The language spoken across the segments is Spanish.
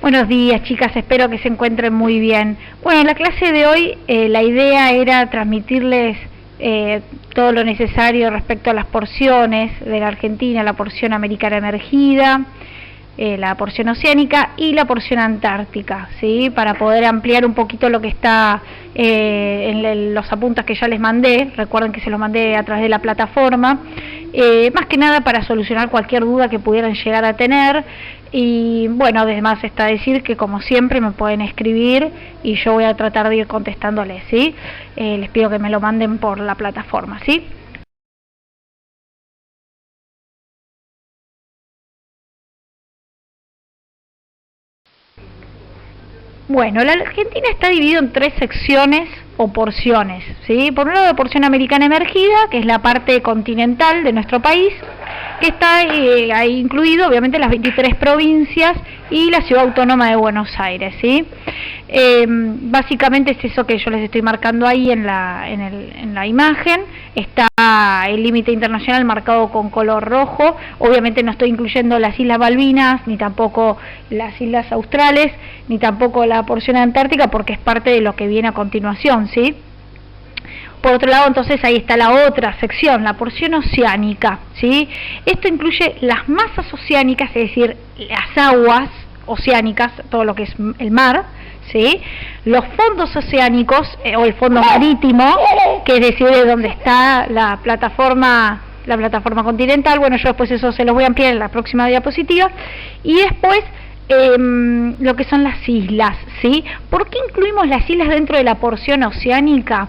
Buenos días, chicas, espero que se encuentren muy bien. Bueno, en la clase de hoy la idea era transmitirles todo lo necesario respecto a las porciones de la Argentina, la porción americana emergida, la porción oceánica y la porción antártica, ¿sí? Para poder ampliar un poquito lo que está en los apuntes que ya les mandé. Recuerden que se los mandé a través de la plataforma, más que nada para solucionar cualquier duda que pudieran llegar a tener. Y bueno, además está decir que como siempre me pueden escribir y yo voy a tratar de ir contestándoles, ¿sí? Les pido que me lo manden por la plataforma, ¿sí? Bueno, la Argentina está dividida en 3 secciones o porciones, ¿sí? Por un lado, la porción americana emergida, que es la parte continental de nuestro país, que está ahí incluido, obviamente, las 23 provincias y la ciudad autónoma de Buenos Aires, ¿sí? Básicamente es eso que yo les estoy marcando ahí en la imagen. Está el límite internacional marcado con color rojo. Obviamente no estoy incluyendo las Islas Malvinas, ni tampoco las Islas Australes, ni tampoco la porción antártica, porque es parte de lo que viene a continuación, ¿sí? Por otro lado, entonces, ahí está la otra sección, la porción oceánica, ¿sí? Esto incluye las masas oceánicas, es decir, las aguas oceánicas, todo lo que es el mar, ¿sí? Los fondos oceánicos, o el fondo marítimo, que es decir, de donde está la plataforma continental. Bueno, yo después eso se los voy a ampliar en la próxima diapositiva. Y después lo que son las islas, ¿sí? ¿Por qué incluimos las islas dentro de la porción oceánica?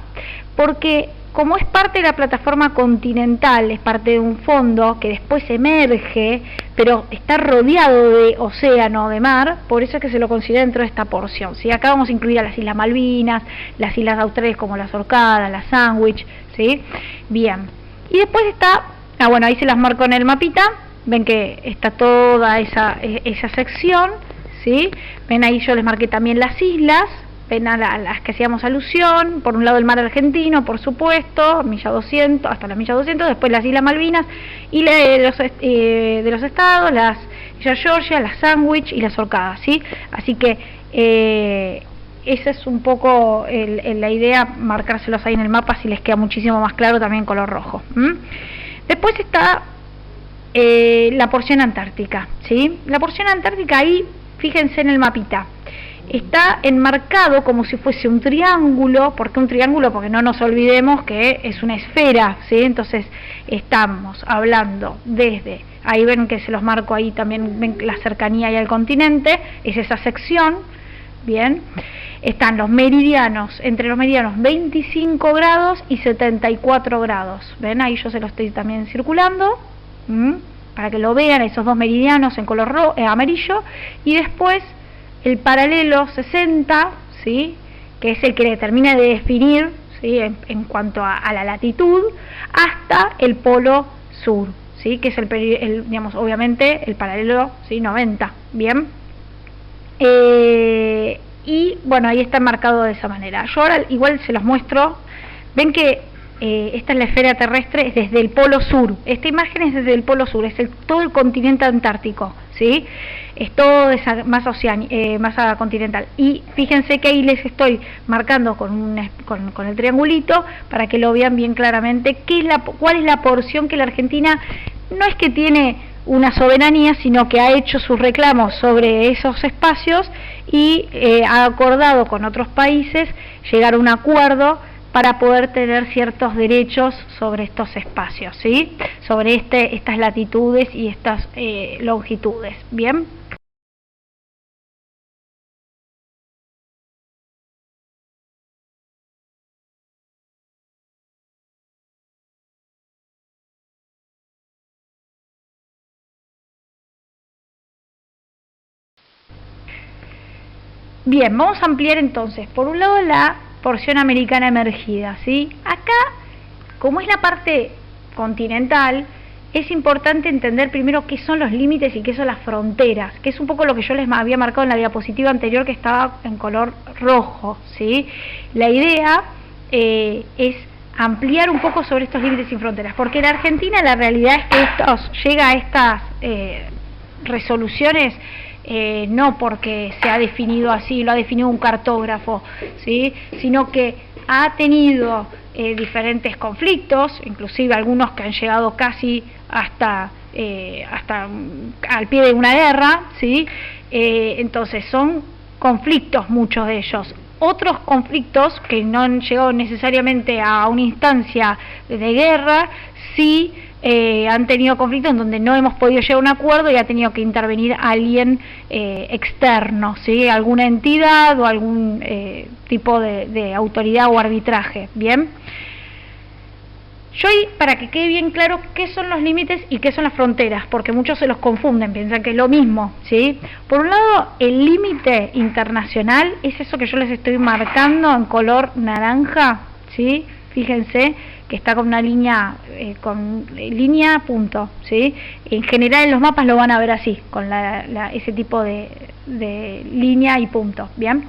Porque como es parte de la plataforma continental, es parte de un fondo que después emerge, pero está rodeado de océano, de mar, por eso es que se lo considera dentro de esta porción, ¿sí? Acá vamos a incluir a las Islas Malvinas, las Islas Australes como las Orcadas, las Sandwich, ¿sí? Bien. Y después está, bueno, ahí se las marco en el mapita, ven que está toda esa sección, ¿sí? Ven ahí yo les marqué también las islas, ven a las que hacíamos alusión. Por un lado el mar argentino, por supuesto, milla 200, hasta la milla 200, después las Islas Malvinas y de los estados, las Islas Georgia, las Sandwich y las Orcadas, ¿sí? Así que esa es un poco la idea, marcárselos ahí en el mapa, si les queda muchísimo más claro, también en color rojo. Después está la porción antártica, ¿sí? La porción antártica, ahí, fíjense en el mapita, está enmarcado como si fuese un triángulo. ¿Por qué un triángulo? Porque no nos olvidemos que es una esfera, ¿sí? Entonces estamos hablando desde, ahí ven que se los marco ahí también, ven la cercanía ahí al continente, es esa sección, bien. Están los meridianos, entre los meridianos 25 grados y 74 grados, ven, ahí yo se lo estoy también circulando, para que lo vean, esos dos meridianos en color amarillo, y después el paralelo 60, ¿sí? Que es el que determina de definir, ¿sí? en cuanto a la latitud, hasta el polo sur, ¿sí? Que es digamos, obviamente el paralelo, ¿sí? 90, bien. Y bueno, ahí está marcado de esa manera. Yo ahora igual se los muestro. Ven que esta es la esfera terrestre, es desde el polo sur. Esta imagen es desde el polo sur, es todo el continente antártico, ¿sí? Es todo de esa masa continental. Y fíjense que ahí les estoy marcando con el triangulito para que lo vean bien claramente cuál es la porción que la Argentina no es que tiene una soberanía, sino que ha hecho sus reclamos sobre esos espacios y ha acordado con otros países llegar a un acuerdo para poder tener ciertos derechos sobre estos espacios, ¿sí? Sobre estas latitudes y estas longitudes, ¿bien? Bien, vamos a ampliar entonces, por un lado la porción americana emergida, ¿sí? Acá, como es la parte continental, es importante entender primero qué son los límites y qué son las fronteras, que es un poco lo que yo les había marcado en la diapositiva anterior, que estaba en color rojo, ¿sí? La idea es ampliar un poco sobre estos límites y fronteras, porque en Argentina la realidad es que llega a estas resoluciones no porque se ha definido así, lo ha definido un cartógrafo, ¿sí? Sino que ha tenido diferentes conflictos, inclusive algunos que han llegado casi hasta al pie de una guerra, ¿sí? Entonces son conflictos muchos de ellos. Otros conflictos que no han llegado necesariamente a una instancia de guerra, sí han tenido conflictos en donde no hemos podido llegar a un acuerdo y ha tenido que intervenir alguien externo, ¿sí? Alguna entidad o algún tipo de autoridad o arbitraje, ¿bien? Yo ahí, para que quede bien claro qué son los límites y qué son las fronteras, porque muchos se los confunden, piensan que es lo mismo, ¿sí? Por un lado, el límite internacional es eso que yo les estoy marcando en color naranja, ¿sí? Fíjense que está con una línea, línea punto, ¿sí? En general en los mapas lo van a ver así, con ese tipo de línea y punto, ¿bien?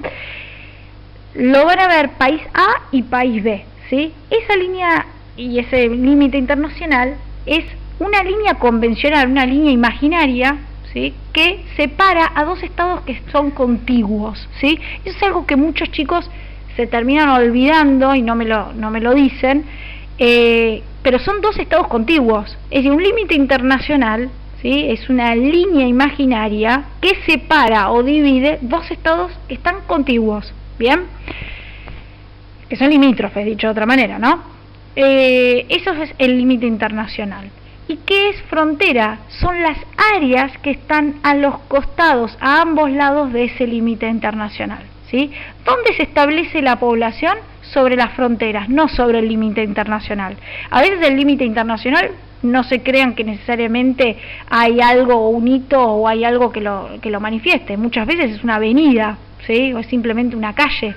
Lo van a ver país A y país B, ¿sí? Esa línea y ese límite internacional es una línea convencional, una línea imaginaria, ¿sí? Que separa a dos estados que son contiguos, ¿sí? Eso es algo que muchos chicos se terminan olvidando y no me lo dicen, pero son dos estados contiguos. Es decir, un límite internacional, ¿sí? Es una línea imaginaria que separa o divide dos estados que están contiguos, ¿bien? Que son limítrofes, dicho de otra manera, ¿no? Eso es el límite internacional. ¿Y qué es frontera? Son las áreas que están a los costados, a ambos lados de ese límite internacional, ¿sí? ¿Dónde se establece la población? Sobre las fronteras, no sobre el límite internacional. A veces el límite internacional, no se crean que necesariamente hay algo o un hito o hay algo que lo manifieste. Muchas veces es una avenida, ¿sí? O es simplemente una calle.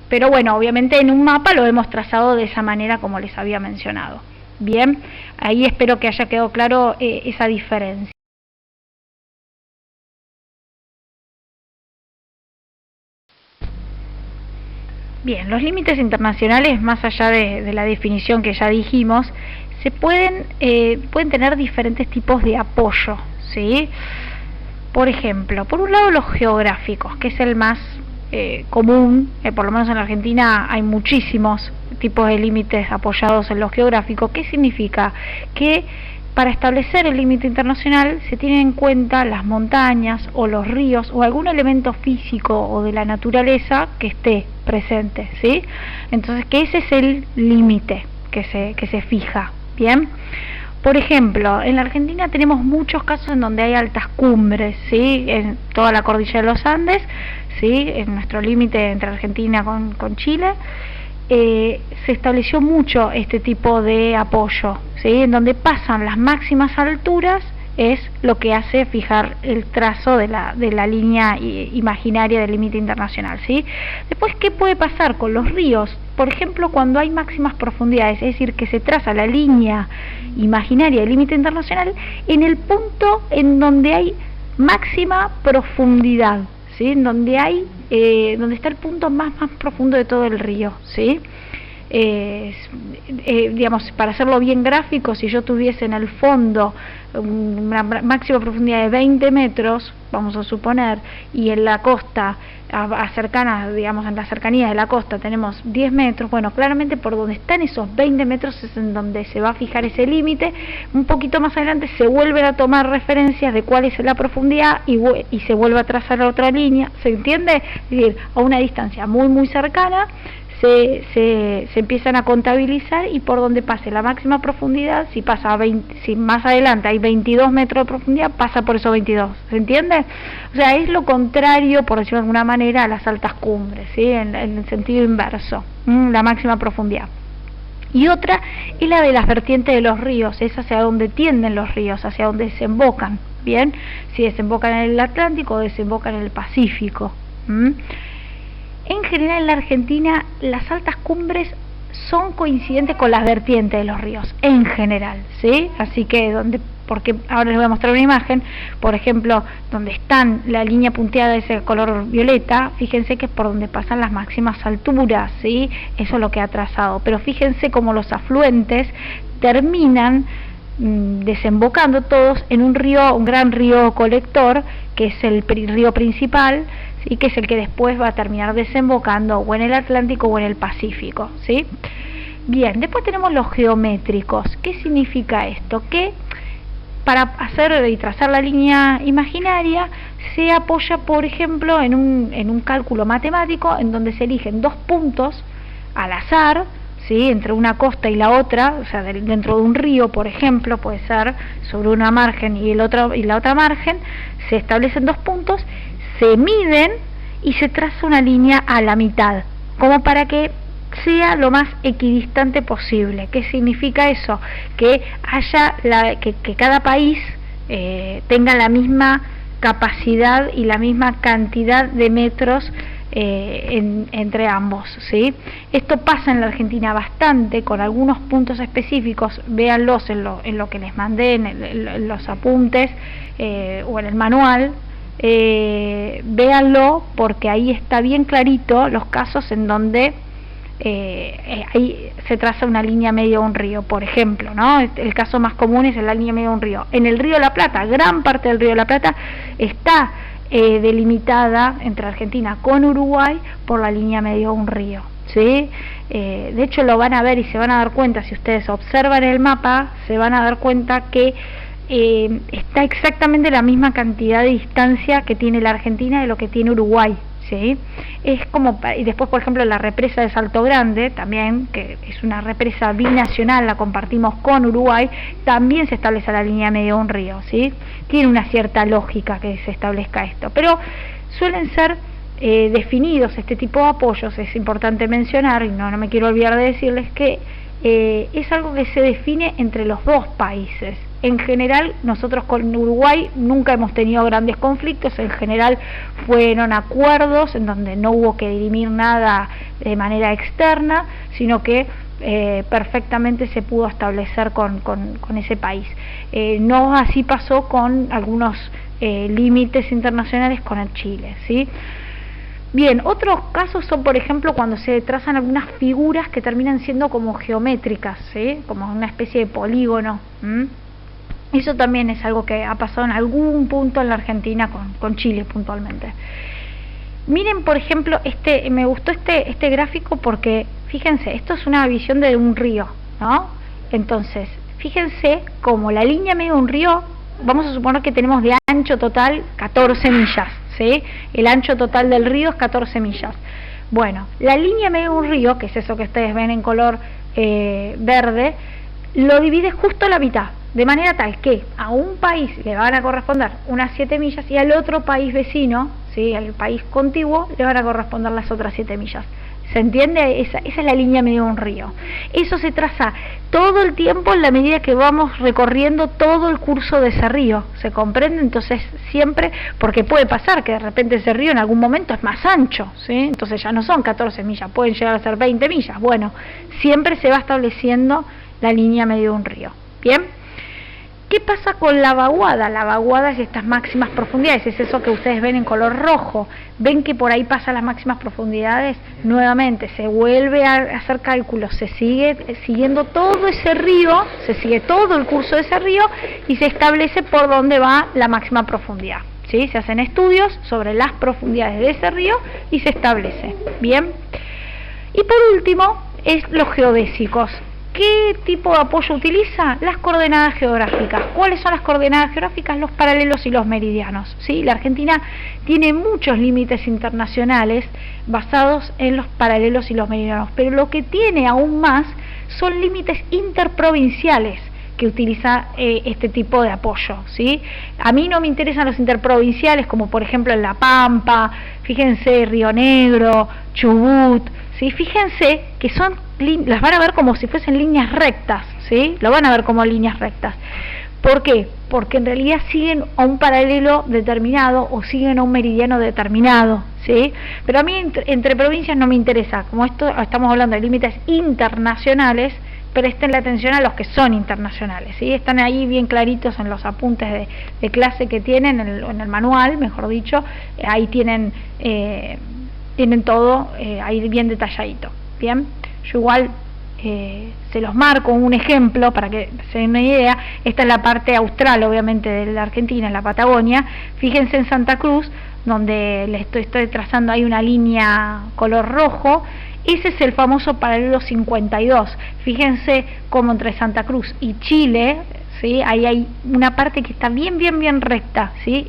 Pero bueno, obviamente en un mapa lo hemos trazado de esa manera como les había mencionado. Bien, ahí espero que haya quedado claro esa diferencia. Bien, los límites internacionales, más allá de la definición que ya dijimos, se pueden tener diferentes tipos de apoyo, ¿sí? Por ejemplo, por un lado los geográficos, que es el más común, por lo menos en la Argentina hay muchísimos tipos de límites apoyados en los geográficos. ¿Qué significa? Que para establecer el límite internacional se tienen en cuenta las montañas o los ríos o algún elemento físico o de la naturaleza que esté presente, ¿sí? Entonces, que ese es el límite que se fija, ¿bien? Por ejemplo, en la Argentina tenemos muchos casos en donde hay altas cumbres, ¿sí? En toda la cordillera de los Andes, ¿sí? En nuestro límite entre Argentina con Chile, se estableció mucho este tipo de apoyo, ¿sí? En donde pasan las máximas alturas es lo que hace fijar el trazo de la línea imaginaria del límite internacional, ¿sí? Después, ¿qué puede pasar con los ríos? Por ejemplo, cuando hay máximas profundidades, es decir, que se traza la línea imaginaria del límite internacional en el punto en donde hay máxima profundidad, ¿sí? En donde hay donde está el punto más profundo de todo el río, ¿sí? Digamos, para hacerlo bien gráfico, si yo tuviese en el fondo una máxima profundidad de 20 metros, vamos a suponer, y en la costa, cercana, digamos, en la cercanía de la costa tenemos 10 metros, bueno, claramente por donde están esos 20 metros es en donde se va a fijar ese límite. Un poquito más adelante se vuelven a tomar referencias de cuál es la profundidad y se vuelve a trazar otra línea, ¿se entiende? Es decir, a una distancia muy cercana se empiezan a contabilizar y por donde pase la máxima profundidad, si más adelante hay 22 metros de profundidad, pasa por esos 22, ¿se entiende? O sea, es lo contrario, por decirlo de alguna manera, a las altas cumbres, ¿sí? En el sentido inverso, la máxima profundidad. Y otra es la de las vertientes de los ríos, es hacia donde tienden los ríos, hacia donde desembocan, ¿bien? Si desembocan en el Atlántico o desembocan en el Pacífico. En general en la Argentina las altas cumbres son coincidentes con las vertientes de los ríos, en general, ¿sí? Así que porque ahora les voy a mostrar una imagen, por ejemplo, donde están la línea punteada de ese color violeta, fíjense que es por donde pasan las máximas alturas, ¿sí? Eso es lo que ha trazado, pero fíjense cómo los afluentes terminan desembocando todos en un gran río colector, que es el río principal, ¿sí? Que es el que después va a terminar desembocando o en el Atlántico o en el Pacífico, ¿sí? Bien, después tenemos los geométricos. ¿Qué significa esto? Que para hacer y trazar la línea imaginaria se apoya, por ejemplo, en un cálculo matemático en donde se eligen dos puntos al azar, ¿sí? Entre una costa y la otra, o sea, dentro de un río, por ejemplo, puede ser sobre una margen y la otra margen, se establecen dos puntos, se miden y se traza una línea a la mitad, como para que sea lo más equidistante posible. ¿Qué significa eso? Que haya que cada país tenga la misma capacidad y la misma cantidad de metros entre ambos, ¿sí? Esto pasa en la Argentina bastante, con algunos puntos específicos. Véanlos en lo que les mandé en los apuntes o en el manual. Véanlo, porque ahí está bien clarito los casos en donde ahí se traza una línea medio de un río, por ejemplo, ¿no? El caso más común es la línea medio de un río. En el río de la Plata, gran parte del río de la Plata está delimitada entre Argentina con Uruguay por la línea medio de un río, ¿sí? De hecho lo van a ver y se van a dar cuenta, si ustedes observan el mapa, se van a dar cuenta que está exactamente la misma cantidad de distancia que tiene la Argentina de lo que tiene Uruguay, ¿sí? Es como, y después, por ejemplo, la represa de Salto Grande, también, que es una represa binacional, la compartimos con Uruguay, también se establece la línea medio de un río, ¿sí? Tiene una cierta lógica que se establezca esto, pero suelen ser definidos este tipo de apoyos. Es importante mencionar, y no me quiero olvidar de decirles que es algo que se define entre los dos países. En general, nosotros con Uruguay nunca hemos tenido grandes conflictos, en general fueron acuerdos en donde no hubo que dirimir nada de manera externa, sino que perfectamente se pudo establecer con ese país. No así pasó con algunos límites internacionales con el Chile, ¿sí? Bien, otros casos son, por ejemplo, cuando se trazan algunas figuras que terminan siendo como geométricas, ¿sí? Como una especie de polígono. Eso también es algo que ha pasado en algún punto en la Argentina con Chile puntualmente. Miren, por ejemplo, me gustó este gráfico porque, fíjense, esto es una visión de un río, ¿no? Entonces, fíjense como la línea medio de un río, vamos a suponer que tenemos de ancho total 14 millas, ¿sí? El ancho total del río es 14 millas. Bueno, la línea medio de un río, que es eso que ustedes ven en color verde, lo divide justo a la mitad, de manera tal que a un país le van a corresponder unas 7 millas y al otro país vecino, ¿sí? Al país contiguo, le van a corresponder las otras 7 millas. ¿Se entiende? Esa es la línea medio de un río. Eso se traza todo el tiempo en la medida que vamos recorriendo todo el curso de ese río. ¿Se comprende? Entonces siempre, porque puede pasar que de repente ese río en algún momento es más ancho, ¿sí? Entonces ya no son 14 millas, pueden llegar a ser 20 millas. Bueno, siempre se va estableciendo la línea medio de un río. ¿Bien? ¿Qué pasa con la vaguada? La vaguada es estas máximas profundidades, es eso que ustedes ven en color rojo. ¿Ven que por ahí pasan las máximas profundidades? Nuevamente, se vuelve a hacer cálculos, se sigue siguiendo todo ese río, se sigue todo el curso de ese río y se establece por dónde va la máxima profundidad, ¿sí? Se hacen estudios sobre las profundidades de ese río y se establece. Bien. Y por último, es los geodésicos. ¿Qué tipo de apoyo utiliza? Las coordenadas geográficas. ¿Cuáles son las coordenadas geográficas? Los paralelos y los meridianos, ¿sí? La Argentina tiene muchos límites internacionales basados en los paralelos y los meridianos, pero lo que tiene aún más son límites interprovinciales que utiliza este tipo de apoyo, ¿sí? A mí no me interesan los interprovinciales, como por ejemplo en La Pampa, fíjense, Río Negro, Chubut, ¿sí? Fíjense que las van a ver como si fuesen líneas rectas, ¿sí? Lo van a ver como líneas rectas. ¿Por qué? Porque en realidad siguen a un paralelo determinado o siguen a un meridiano determinado, ¿sí? Pero a mí entre provincias no me interesa, como estamos hablando de límites internacionales, presten la atención a los que son internacionales, ¿sí? Están ahí bien claritos en los apuntes de clase que tienen, en el manual, mejor dicho, ahí tienen todo ahí bien detalladito, ¿bien? Yo igual se los marco un ejemplo para que se den una idea. Esta es la parte austral, obviamente, de la Argentina, en la Patagonia. Fíjense en Santa Cruz, donde les estoy trazando ahí una línea color rojo. Ese es el famoso paralelo 52. Fíjense cómo entre Santa Cruz y Chile, ¿sí? Ahí hay una parte que está bien recta, ¿sí?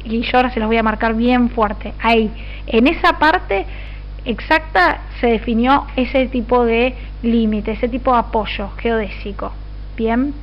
Y yo ahora se los voy a marcar bien fuerte. Ahí, en esa parte exacta se definió ese tipo de límite, ese tipo de apoyo geodésico. Bien.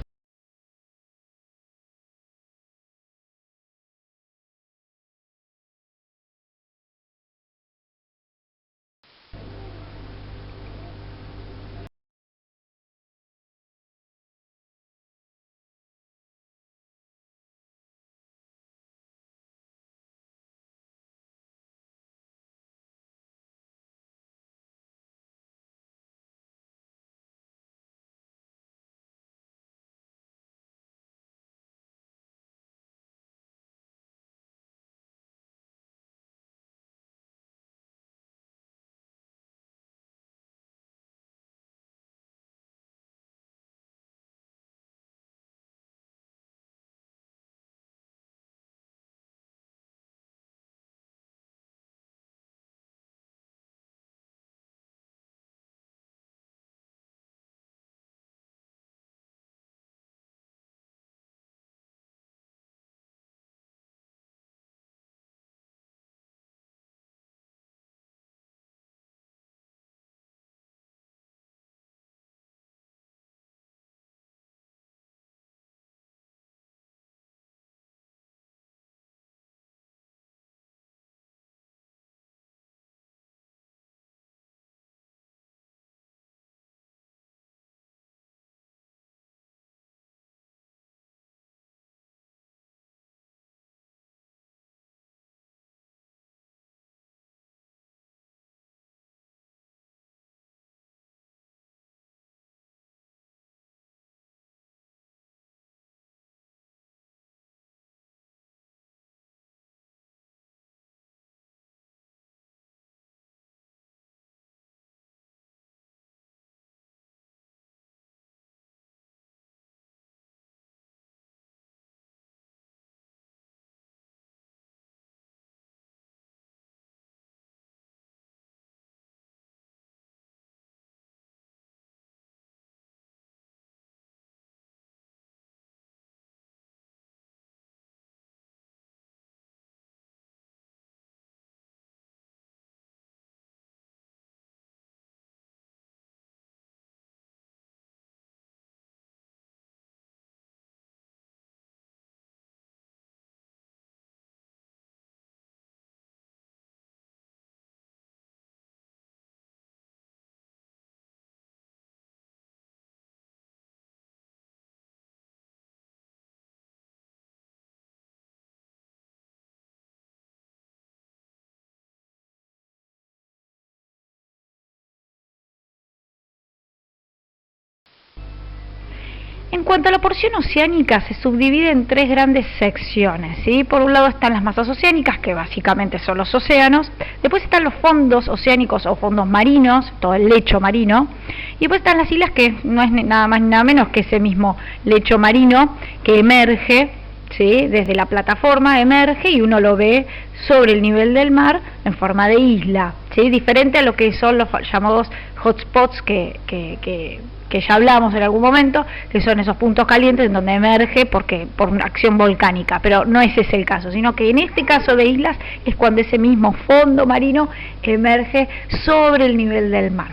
En cuanto a la porción oceánica, se subdivide en tres grandes secciones, ¿sí? Por un lado están las masas oceánicas, que básicamente son los océanos. Después están los fondos oceánicos o fondos marinos, todo el lecho marino. Y después están las islas, que no es nada más ni nada menos que ese mismo lecho marino que emerge, ¿sí? Desde la plataforma emerge y uno lo ve sobre el nivel del mar en forma de isla, ¿sí? Diferente a lo que son los llamados hotspots que ya hablamos en algún momento, que son esos puntos calientes en donde emerge por una acción volcánica, pero no es ese el caso, sino que en este caso de islas es cuando ese mismo fondo marino emerge sobre el nivel del mar.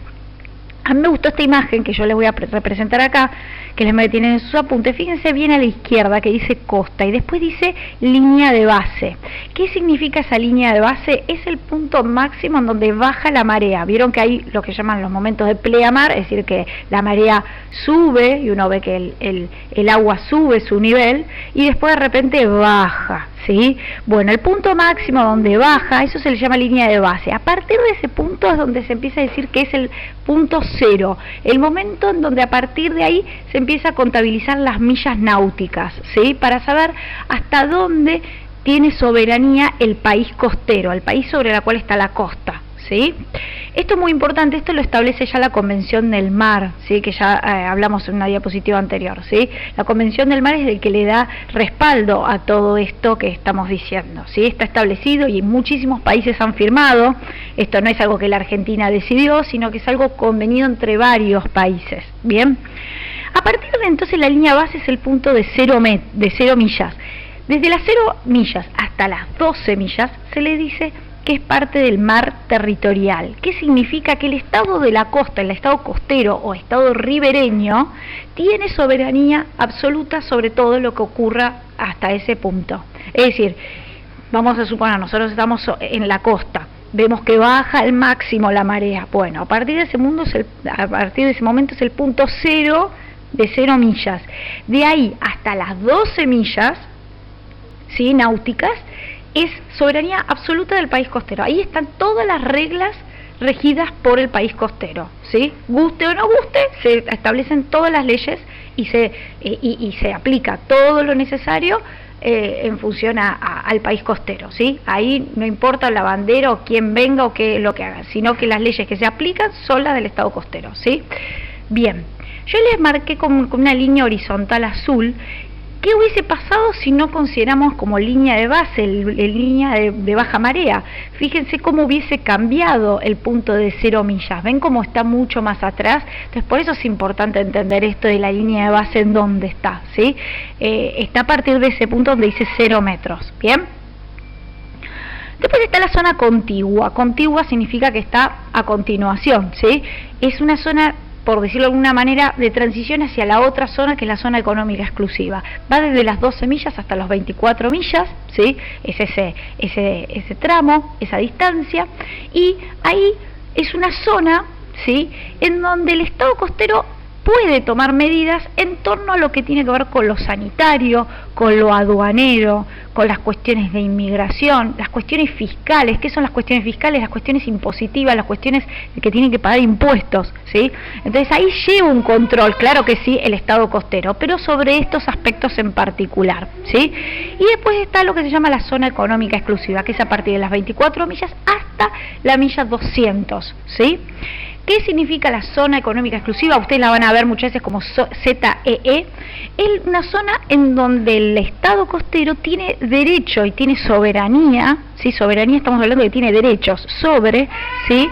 A mí me gustó esta imagen que yo les voy a representar acá, que les tienen en sus apuntes. Fíjense bien a la izquierda que dice costa y después dice línea de base. ¿Qué significa esa línea de base? Es el punto máximo en donde baja la marea. Vieron que hay lo que llaman los momentos de pleamar, es decir, que la marea sube y uno ve que el agua sube su nivel y después de repente baja, ¿sí? Bueno, el punto máximo donde baja, eso se le llama línea de base. A partir de ese punto es donde se empieza a decir que es el punto cero, el momento en donde a partir de ahí se empieza a contabilizar las millas náuticas, ¿sí? Para saber hasta dónde tiene soberanía el país costero, el país sobre el cual está la costa, ¿sí? Esto es muy importante, esto lo establece ya la Convención del Mar, ¿sí? Que ya hablamos en una diapositiva anterior, ¿sí? La Convención del Mar es el que le da respaldo a todo esto que estamos diciendo, ¿sí? Está establecido y muchísimos países han firmado. Esto no es algo que la Argentina decidió, sino que es algo convenido entre varios países, ¿bien? A partir de entonces la línea base es el punto de 0 millas. Desde las 0 millas hasta las 12 millas se le dice que es parte del mar territorial. ¿Qué significa? Que el estado de la costa, el estado costero o estado ribereño, tiene soberanía absoluta sobre todo lo que ocurra hasta ese punto. Es decir, vamos a suponer, nosotros estamos en la costa, vemos que baja al máximo la marea. Bueno, a partir de ese momento es el punto 0 de 0 millas. De ahí hasta las 12 millas, ¿sí?, náuticas, es soberanía absoluta del país costero. Ahí están todas las reglas regidas por el país costero, ¿sí? Guste o no guste, se establecen todas las leyes y se aplica todo lo necesario en función al país costero, ¿sí? Ahí no importa la bandera o quién venga o qué lo que haga, sino que las leyes que se aplican son las del estado costero, ¿sí? Bien, yo les marqué con una línea horizontal azul. ¿Qué hubiese pasado si no consideramos como línea de base, línea de baja marea? Fíjense cómo hubiese cambiado el punto de 0 millas. ¿Ven cómo está mucho más atrás? Entonces, por eso es importante entender esto de la línea de base en dónde está, ¿sí? Está a partir de ese punto donde dice 0 metros, ¿bien? Después está la zona contigua. Contigua significa que está a continuación, ¿sí? Es una zona, por decirlo de alguna manera, de transición hacia la otra zona, que es la zona económica exclusiva. Va desde las 12 millas hasta las 24 millas, ¿sí? Es ese tramo, esa distancia, y ahí es una zona, ¿sí?, en donde el Estado costero puede tomar medidas en torno a lo que tiene que ver con lo sanitario, con lo aduanero, con las cuestiones de inmigración, las cuestiones fiscales. ¿Qué son las cuestiones fiscales? Las cuestiones impositivas, las cuestiones que tienen que pagar impuestos, ¿sí? Entonces ahí lleva un control, claro que sí, el Estado costero, pero sobre estos aspectos en particular, ¿sí? Y después está lo que se llama la zona económica exclusiva, que es a partir de las 24 millas hasta la milla 200, ¿sí? ¿Qué significa la zona económica exclusiva? Ustedes la van a ver muchas veces como ZEE. Es una zona en donde el Estado costero tiene derecho y tiene soberanía, ¿sí? Soberanía, estamos hablando de que tiene derechos sobre, ¿sí?,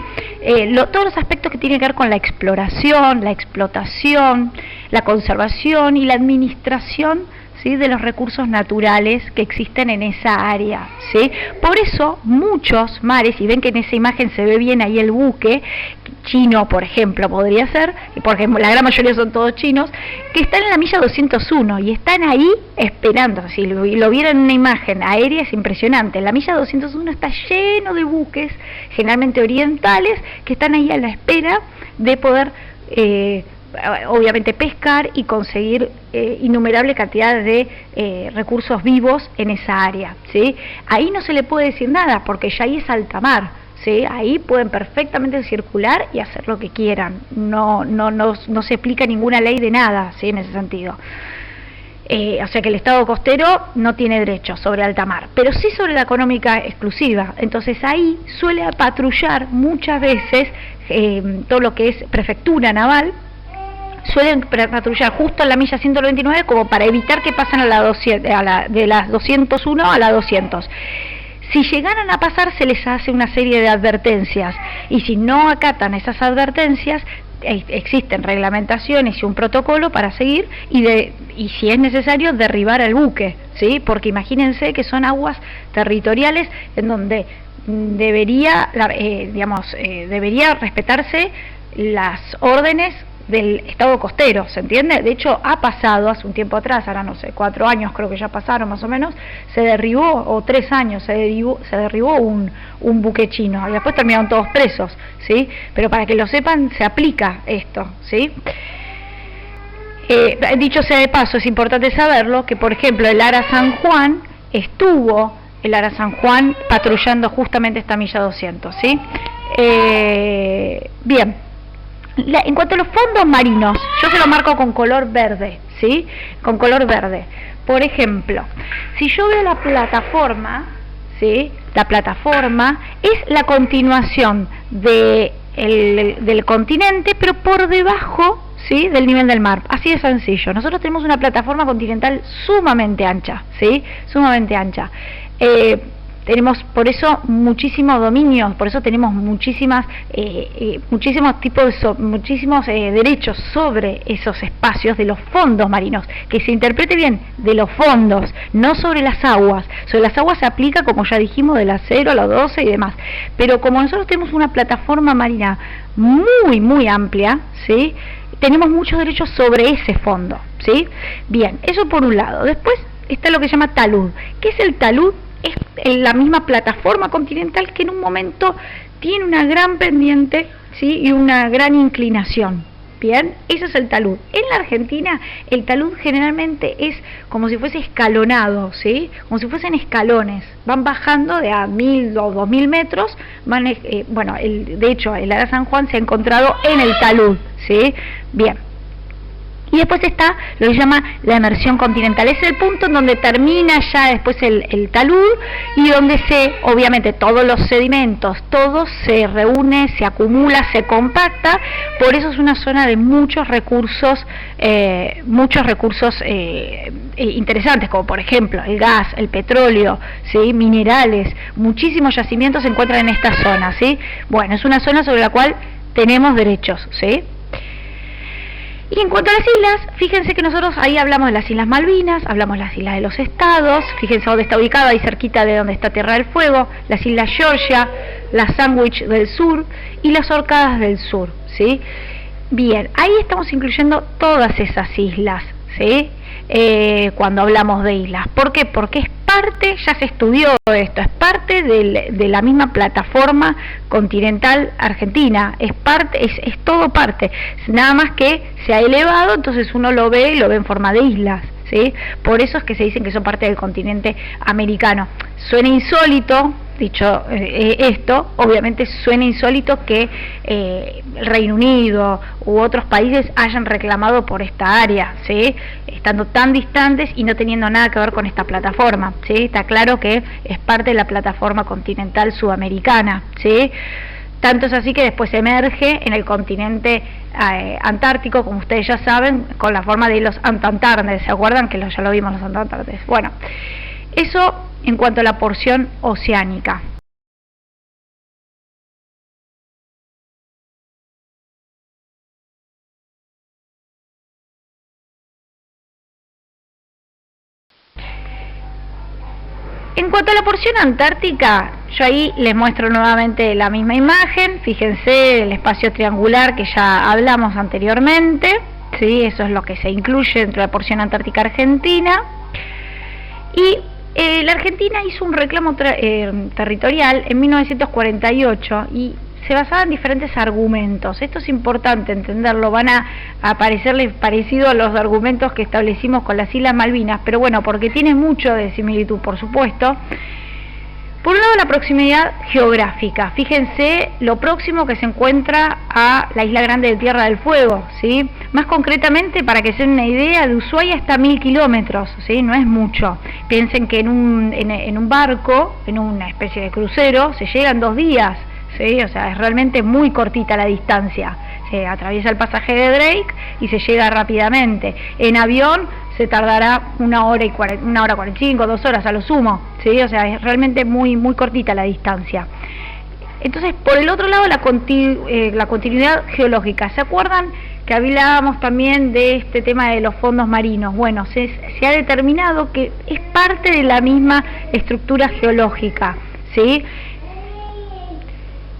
todos los aspectos que tienen que ver con la exploración, la explotación, la conservación y la administración, ¿sí?, de los recursos naturales que existen en esa área, ¿sí? Por eso muchos mares, y ven que en esa imagen se ve bien ahí el buque chino, por ejemplo, podría ser, porque la gran mayoría son todos chinos, que están en la milla 201 y están ahí esperando. Si lo vieran en una imagen aérea es impresionante. La milla 201 está lleno de buques, generalmente orientales, que están ahí a la espera de poder obviamente pescar y conseguir innumerable cantidad de recursos vivos en esa área, ¿sí? Ahí no se le puede decir nada porque ya ahí es alta mar, ¿sí? Ahí pueden perfectamente circular y hacer lo que quieran, no se aplica ninguna ley de nada, ¿sí?, en ese sentido. O sea que el Estado costero no tiene derecho sobre alta mar, pero sí sobre la económica exclusiva. Entonces ahí suele patrullar muchas veces todo lo que es prefectura naval. Suelen patrullar justo en la milla 129 como para evitar que pasen de las 201 a la 200. Si llegaran a pasar, se les hace una serie de advertencias, y si no acatan esas advertencias, existen reglamentaciones y un protocolo para seguir y si es necesario derribar el buque, ¿sí? Porque imagínense que son aguas territoriales en donde debería respetarse las órdenes del Estado costero, ¿se entiende? De hecho ha pasado hace un tiempo atrás, ahora no sé, 4 años creo que ya pasaron más o menos, se derribó, o 3 años se derribó un buque chino y después terminaron todos presos, ¿sí? Pero para que lo sepan, se aplica esto, ¿sí? Dicho sea de paso, es importante saberlo, que por ejemplo el Ara San Juan estuvo patrullando justamente esta milla 200, ¿sí? Bien. En cuanto a los fondos marinos, yo se lo marco con color verde, ¿sí? Con color verde. Por ejemplo, si yo veo la plataforma, ¿sí?, la plataforma es la continuación de del continente, pero por debajo, ¿sí?, del nivel del mar. Así de sencillo. Nosotros tenemos una plataforma continental sumamente ancha, ¿sí?, sumamente ancha. Tenemos por eso muchísimos dominios, por eso tenemos muchísimos tipos muchísimos derechos sobre esos espacios de los fondos marinos, que se interprete bien, de los fondos, no sobre las aguas. Sobre las aguas se aplica, como ya dijimos, de la 0 a la 12 y demás, pero como nosotros tenemos una plataforma marina muy amplia, ¿sí?, tenemos muchos derechos sobre ese fondo, ¿sí? Bien, eso por un lado. Después está lo que se llama talud. ¿Qué es el talud? Es la misma plataforma continental que en un momento tiene una gran pendiente, ¿sí?, y una gran inclinación. Bien, eso es el talud. En la Argentina el talud generalmente es como si fuese escalonado, ¿sí?, como si fuesen escalones, van bajando de a 1000 o 2000 metros, de hecho el Ara San Juan se ha encontrado en el talud, ¿sí? Bien. Y después está lo que se llama la emersión continental. Es el punto en donde termina ya después el talud y donde obviamente todos los sedimentos, todo se reúne, se acumula, se compacta. Por eso es una zona de muchos recursos interesantes, como por ejemplo el gas, el petróleo, ¿sí?, minerales. Muchísimos yacimientos se encuentran en esta zona, ¿sí? Bueno, es una zona sobre la cual tenemos derechos, ¿sí? Y en cuanto a las islas, fíjense que nosotros ahí hablamos de las Islas Malvinas, hablamos de las Islas de los Estados, fíjense dónde está ubicada, ahí cerquita de donde está Tierra del Fuego, las Islas Georgia, las Sandwich del Sur y las Orcadas del Sur, ¿sí? Bien, ahí estamos incluyendo todas esas islas, ¿sí?, cuando hablamos de islas. ¿Por qué? Porque es parte, ya se estudió esto, es parte de la misma plataforma continental argentina, es todo parte, nada más que se ha elevado, entonces uno lo ve en forma de islas, ¿sí? Por eso es que se dicen que son parte del continente americano. Suena insólito, dicho esto, obviamente suena insólito que el Reino Unido u otros países hayan reclamado por esta área, ¿sí?, estando tan distantes y no teniendo nada que ver con esta plataforma, ¿sí? Está claro que es parte de la plataforma continental sudamericana, ¿sí? Tanto es así que después emerge en el continente antártico, como ustedes ya saben, con la forma de los Antantardes. ¿Se acuerdan que ya lo vimos los Antantardes? Bueno, eso en cuanto a la porción oceánica. En cuanto a la porción antártica, yo ahí les muestro nuevamente la misma imagen. Fíjense el espacio triangular que ya hablamos anteriormente, ¿sí? Eso es lo que se incluye dentro de la porción antártica argentina. Y la Argentina hizo un reclamo territorial en 1948 y se basaba en diferentes argumentos. Esto es importante entenderlo, van a aparecerles parecido a los argumentos que establecimos con las Islas Malvinas, pero bueno, porque tiene mucho de similitud, por supuesto. Por un lado, la proximidad geográfica. Fíjense lo próximo que se encuentra a la Isla Grande de Tierra del Fuego, ¿sí? Más concretamente, para que se den una idea, de Ushuaia hasta 1000 kilómetros, ¿sí? No es mucho. Piensen que en un barco, en una especie de crucero, se llega en 2 días, ¿sí? O sea, es realmente muy cortita la distancia. Se atraviesa el pasaje de Drake y se llega rápidamente. En avión se tardará 1 hora 45, 2 horas a lo sumo, ¿sí? O sea, es realmente muy cortita la distancia. Entonces, por el otro lado, la continuidad geológica. ¿Se acuerdan que hablábamos también de este tema de los fondos marinos? Bueno, se ha determinado que es parte de la misma estructura geológica, ¿sí?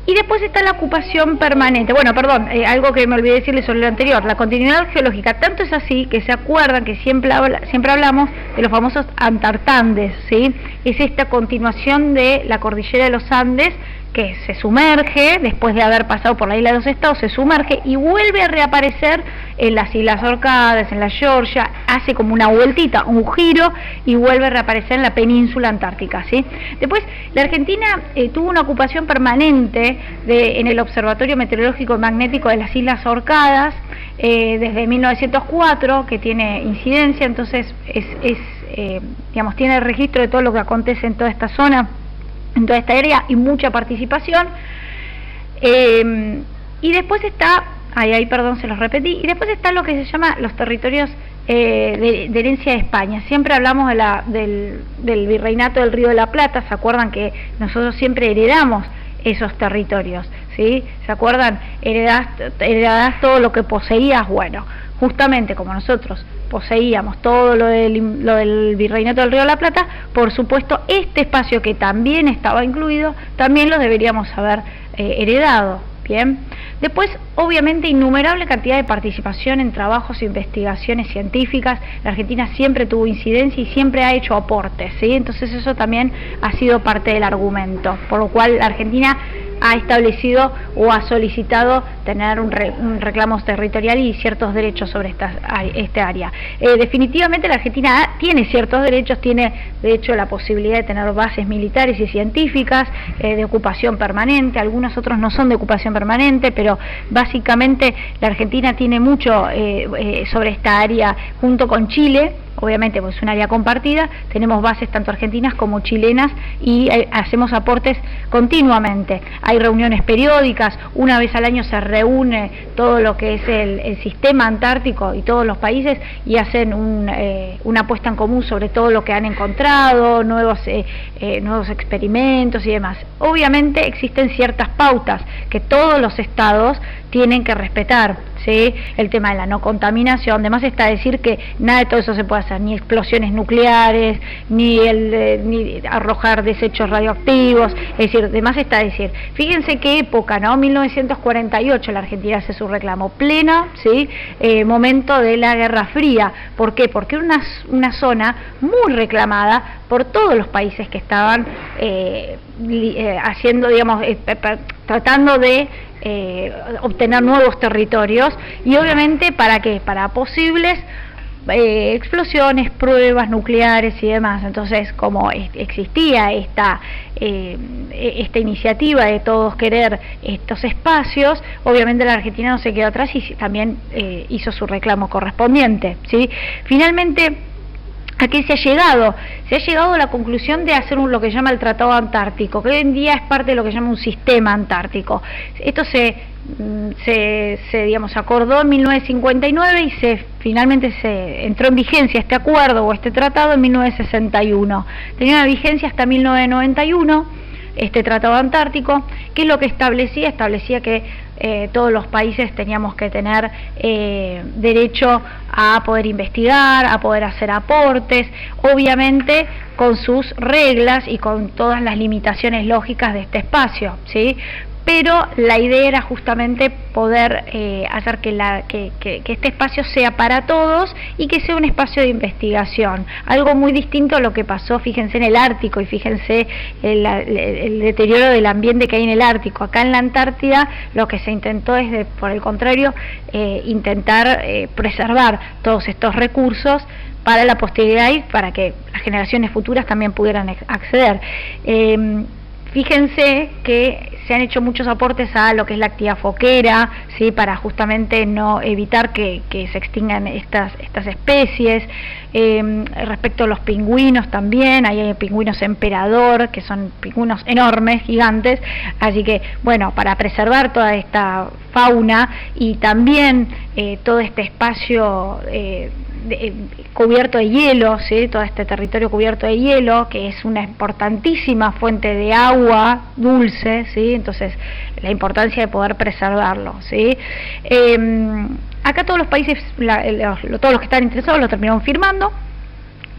Y después está la ocupación permanente. Bueno, perdón, algo que me olvidé decirles sobre lo anterior, la continuidad geológica. Tanto es así que se acuerdan que siempre hablamos de los famosos Antartandes, ¿sí? Es esta continuación de la cordillera de los Andes que se sumerge, después de haber pasado por la Isla de los Estados, se sumerge y vuelve a reaparecer en las Islas Orcadas, en la Georgia, hace como una vueltita, un giro, y vuelve a reaparecer en la península antártica, ¿sí? Después, la Argentina tuvo una ocupación permanente en el Observatorio Meteorológico y Magnético de las Islas Orcadas, desde 1904, que tiene incidencia, entonces digamos, tiene el registro de todo lo que acontece en toda esta zona, en toda esta área, y mucha participación. Y después está, perdón, se los repetí, y después está lo que se llama los territorios de herencia de España. Siempre hablamos del virreinato del Río de la Plata. ¿Se acuerdan que nosotros siempre heredamos esos territorios? ¿Sí? ¿Se acuerdan? Heredás todo lo que poseías. Bueno, justamente como nosotros poseíamos todo lo del virreinato del Río de la Plata, por supuesto este espacio que también estaba incluido, también lo deberíamos haber heredado. Bien. Después, obviamente, innumerable cantidad de participación en trabajos e investigaciones científicas. La Argentina siempre tuvo incidencia y siempre ha hecho aportes, ¿sí? Entonces eso también ha sido parte del argumento, por lo cual la Argentina ha establecido o ha solicitado tener un reclamo territorial y ciertos derechos sobre esta área. Definitivamente la Argentina tiene ciertos derechos, tiene de hecho la posibilidad de tener bases militares y científicas de ocupación permanente. Algunos otros no son de ocupación permanente, pero básicamente la Argentina tiene mucho sobre esta área junto con Chile. Obviamente, pues es un área compartida, tenemos bases tanto argentinas como chilenas y hacemos aportes continuamente. Hay reuniones periódicas, una vez al año se reúne todo lo que es el sistema antártico y todos los países y hacen una puesta en común sobre todo lo que han encontrado, nuevos experimentos y demás. Obviamente existen ciertas pautas que todos los estados tienen que respetar, ¿sí? El tema de la no contaminación, además está decir que nada de todo eso se puede hacer, ni explosiones nucleares, ni arrojar desechos radioactivos, es decir, además está decir, fíjense qué época, ¿no? 1948 la Argentina hace su reclamo, pleno, ¿sí? Momento de la Guerra Fría. ¿Por qué? Porque era una zona muy reclamada por todos los países que estaban haciendo, digamos, tratando de obtener nuevos territorios y obviamente ¿para qué? Para posibles explosiones, pruebas nucleares y demás. Entonces, como existía esta iniciativa de todos querer estos espacios, obviamente la Argentina no se quedó atrás y también hizo su reclamo correspondiente, ¿sí? Finalmente, ¿a qué se ha llegado? Se ha llegado a la conclusión de hacer lo que se llama el Tratado Antártico, que hoy en día es parte de lo que se llama un sistema antártico. Esto se acordó en 1959 y finalmente se entró en vigencia este acuerdo o este tratado en 1961. Tenía una vigencia hasta 1991. Este Tratado Antártico, ¿qué es lo que establecía? Establecía que todos los países teníamos que tener derecho a poder investigar, a poder hacer aportes, obviamente con sus reglas y con todas las limitaciones lógicas de este espacio, ¿sí? Pero la idea era justamente poder hacer que este espacio sea para todos y que sea un espacio de investigación. Algo muy distinto a lo que pasó, fíjense, en el Ártico y fíjense el deterioro del ambiente que hay en el Ártico. Acá en la Antártida lo que se intentó es, por el contrario, intentar preservar todos estos recursos para la posteridad y para que las generaciones futuras también pudieran acceder. Fíjense que se han hecho muchos aportes a lo que es la actividad foquera, ¿sí? Para justamente no evitar que se extingan estas especies. Respecto a los pingüinos también, hay pingüinos emperador, que son pingüinos enormes, gigantes, así que bueno, para preservar toda esta fauna y también todo este espacio cubierto de hielo, ¿sí? Todo este territorio cubierto de hielo, que es una importantísima fuente de agua dulce, ¿sí? Entonces, la importancia de poder preservarlo, ¿sí? Acá todos los países, todos los que están interesados lo terminaron firmando.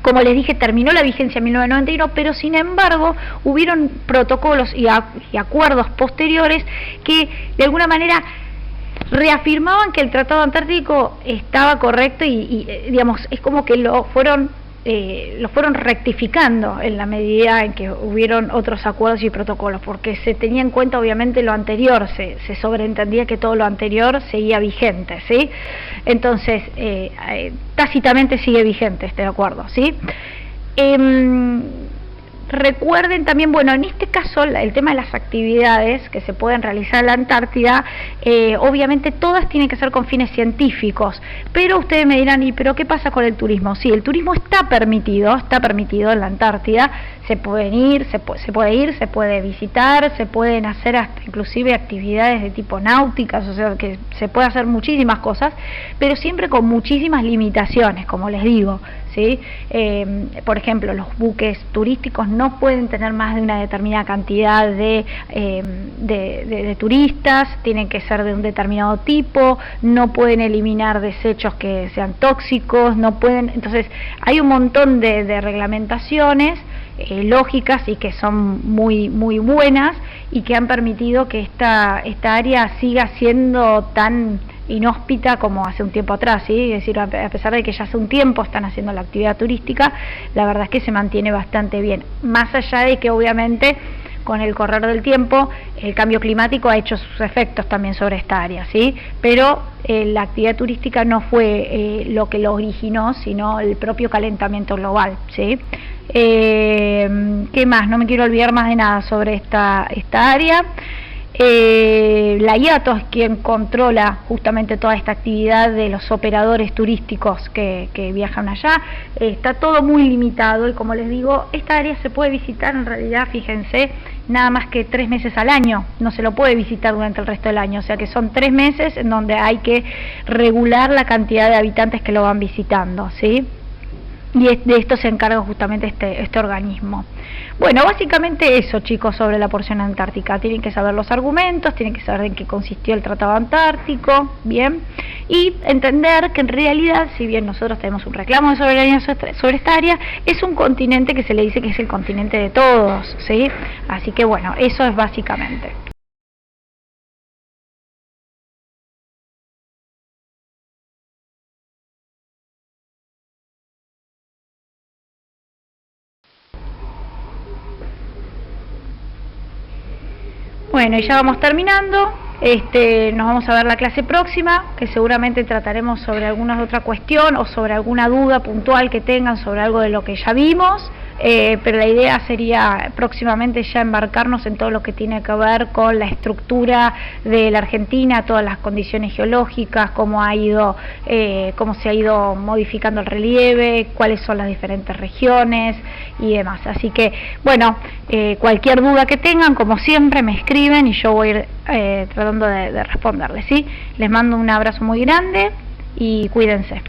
Como les dije, terminó la vigencia en 1991, pero sin embargo hubieron protocolos y acuerdos posteriores que de alguna manera reafirmaban que el Tratado Antártico estaba correcto y digamos, es como que lo fueron rectificando en la medida en que hubieron otros acuerdos y protocolos, porque se tenía en cuenta obviamente lo anterior, se sobreentendía que todo lo anterior seguía vigente, ¿sí? Entonces, tácitamente sigue vigente este acuerdo, ¿sí? recuerden también, bueno, en este caso el tema de las actividades que se pueden realizar en la Antártida, obviamente todas tienen que ser con fines científicos, pero ustedes me dirán, ¿y pero qué pasa con el turismo? Sí, el turismo está permitido en la Antártida, se pueden ir, se puede visitar, se pueden hacer hasta inclusive actividades de tipo náuticas, o sea que se puede hacer muchísimas cosas, pero siempre con muchísimas limitaciones, como les digo, ¿sí? Por ejemplo, los buques turísticos no pueden tener más de una determinada cantidad de turistas, tienen que ser de un determinado tipo, no pueden eliminar desechos que sean tóxicos, no pueden, entonces hay un montón de reglamentaciones lógicas y que son muy buenas y que han permitido que esta área siga siendo tan inhóspita como hace un tiempo atrás, ¿sí? Es decir, a pesar de que ya hace un tiempo están haciendo la actividad turística, la verdad es que se mantiene bastante bien, más allá de que obviamente con el correr del tiempo el cambio climático ha hecho sus efectos también sobre esta área, ¿sí? Pero la actividad turística no fue lo que lo originó, sino el propio calentamiento global, ¿sí? ¿Qué más? No me quiero olvidar más de nada sobre esta área. La IATO es quien controla justamente toda esta actividad de los operadores turísticos que viajan allá. Está todo muy limitado y, como les digo, esta área se puede visitar en realidad, fíjense, nada más que 3 meses al año, no se lo puede visitar durante el resto del año, o sea que son 3 meses en donde hay que regular la cantidad de habitantes que lo van visitando, ¿sí? Y de esto se encarga justamente este organismo. Bueno, básicamente eso, chicos, sobre la porción antártica. Tienen que saber los argumentos, tienen que saber en qué consistió el Tratado Antártico, ¿bien? Y entender que en realidad, si bien nosotros tenemos un reclamo de soberanía sobre esta área, es un continente que se le dice que es el continente de todos, ¿sí? Así que bueno, eso es básicamente. Bueno, y ya vamos terminando. Nos vamos a ver la clase próxima, que seguramente trataremos sobre alguna otra cuestión o sobre alguna duda puntual que tengan sobre algo de lo que ya vimos, pero la idea sería próximamente ya embarcarnos en todo lo que tiene que ver con la estructura de la Argentina, todas las condiciones geológicas, cómo se ha ido modificando el relieve, cuáles son las diferentes regiones y demás. Así que, bueno, cualquier duda que tengan, como siempre, me escriben y yo voy a ir tratando de responderles, ¿sí? Les mando un abrazo muy grande y cuídense.